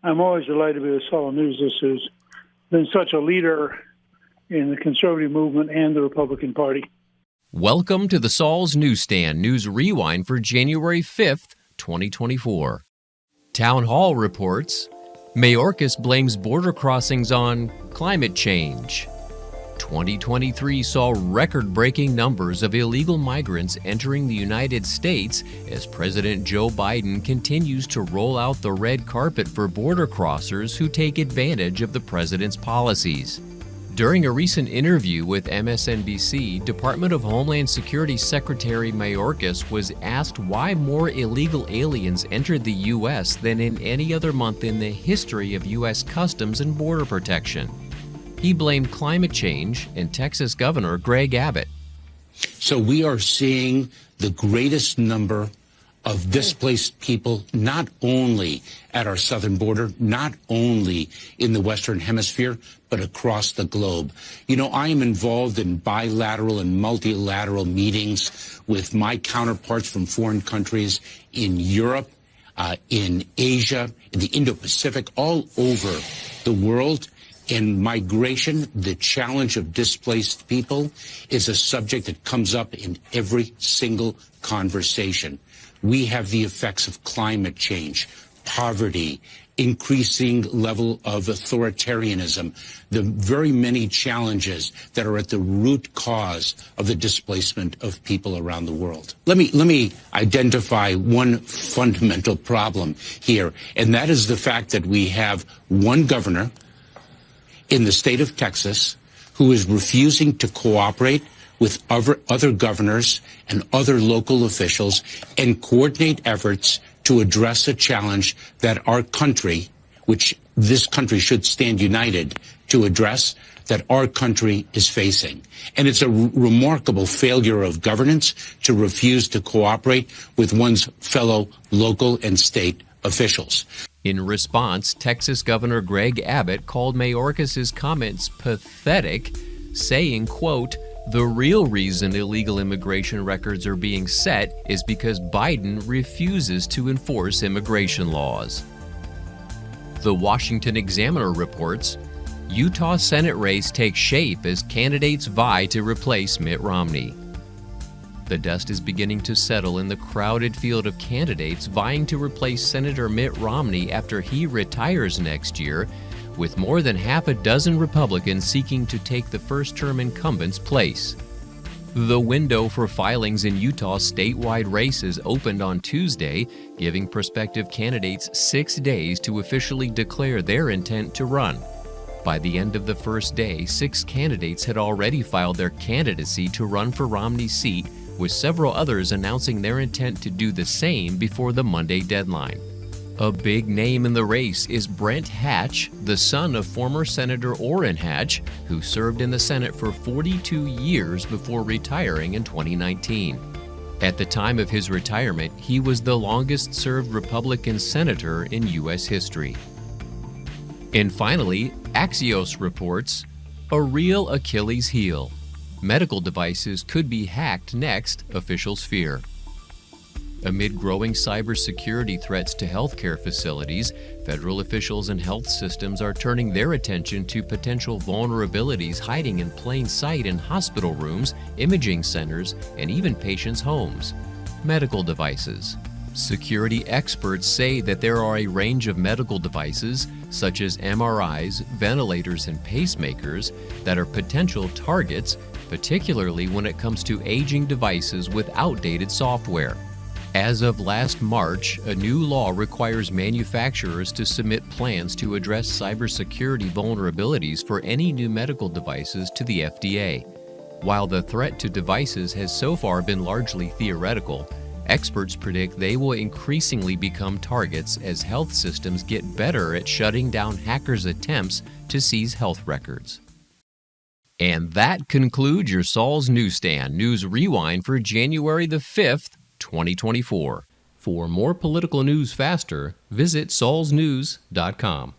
I'm always delighted to be with Saul News, who's been such a leader in the conservative movement and the Republican Party. Welcome to the Saul's Newsstand News Rewind for January 5th, 2024. Town Hall reports, Mayorkas blames border crossings on climate change. 2023 saw record-breaking numbers of illegal migrants entering the United States as President Joe Biden continues to roll out the red carpet for border crossers who take advantage of the president's policies. During a recent interview with MSNBC, Department of Homeland Security Secretary Mayorkas was asked why more illegal aliens entered the U.S. than in any other month in the history of U.S. Customs and Border Protection. He blamed climate change and Texas Governor Greg Abbott. So we are seeing the greatest number of displaced people, not only at our southern border, not only in the Western Hemisphere, but across the globe. You know, I am involved in bilateral and multilateral meetings with my counterparts from foreign countries in Europe, in Asia, in the Indo-Pacific, all over the world. And migration, the challenge of displaced people, is a subject that comes up in every single conversation. We have the effects of climate change, poverty, increasing level of authoritarianism, the very many challenges that are at the root cause of the displacement of people around the world. Let me identify one fundamental problem here, and that is the fact that we have one governor in the state of Texas who is refusing to cooperate with other governors and other local officials and coordinate efforts to address a challenge that our country, which this country should stand united to address, that our country is facing. And it's a remarkable failure of governance to refuse to cooperate with one's fellow local and state officials. In response, Texas Governor Greg Abbott called Mayorkas' comments pathetic, saying, quote, "The real reason illegal immigration records are being set is because Biden refuses to enforce immigration laws." The Washington Examiner reports, Utah Senate race takes shape as candidates vie to replace Mitt Romney. The dust is beginning to settle in the crowded field of candidates vying to replace Senator Mitt Romney after he retires next year, with more than half a dozen Republicans seeking to take the first-term incumbent's place. The window for filings in Utah's statewide races opened on Tuesday, giving prospective candidates 6 days to officially declare their intent to run. By the end of the first day, 6 candidates had already filed their candidacy to run for Romney's seat, with several others announcing their intent to do the same before the Monday deadline. A big name in the race is Brent Hatch, the son of former Senator Orrin Hatch, who served in the Senate for 42 years before retiring in 2019. At the time of his retirement, he was the longest-served Republican senator in U.S. history. And finally, Axios reports, a real Achilles heel. Medical devices could be hacked next, officials fear. Amid growing cybersecurity threats to healthcare facilities, federal officials and health systems are turning their attention to potential vulnerabilities hiding in plain sight in hospital rooms, imaging centers, and even patients' homes. Medical devices. Security experts say that there are a range of medical devices, such as MRIs, ventilators, and pacemakers, that are potential targets, particularly when it comes to aging devices with outdated software. As of last March, a new law requires manufacturers to submit plans to address cybersecurity vulnerabilities for any new medical devices to the FDA. While the threat to devices has so far been largely theoretical, experts predict they will increasingly become targets as health systems get better at shutting down hackers' attempts to seize health records. And that concludes your Saul's Newsstand News Rewind for January the 5th, 2024. For more political news faster, visit saulsnews.com.